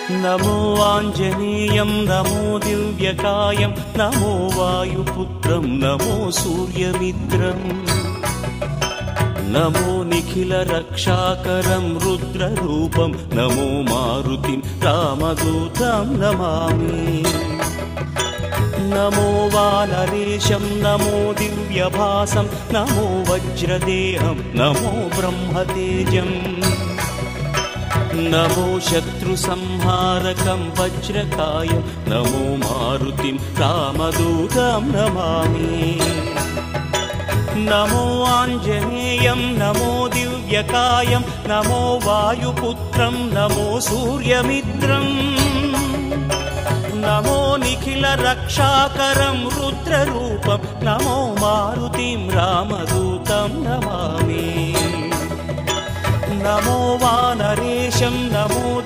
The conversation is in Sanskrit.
नमो आञ्जनेयं नमो दिव्यकायं नमो वायुपुत्रं नमो सूर्यमित्रम् नमो निखिलरक्षाकरं रुद्ररूपं नमो मारुतिं रामदूतं नमामि नमो वानरेशं नमो दिव्यभासं नमो वज्रदेहं नमो ब्रह्मतेजम् नमो शत्रुसंहारकं वज्रकायं नमो मारुतिं रामदूतं नमामि नमो आञ्जनेयं नमो दिव्यकायं नमो वायुपुत्रं नमो सूर्यमित्रम् नमो निखिलरक्षाकरं रुद्ररूपं नमो मारुतिं रामदूतं नमामि नमो वानरेशं नमो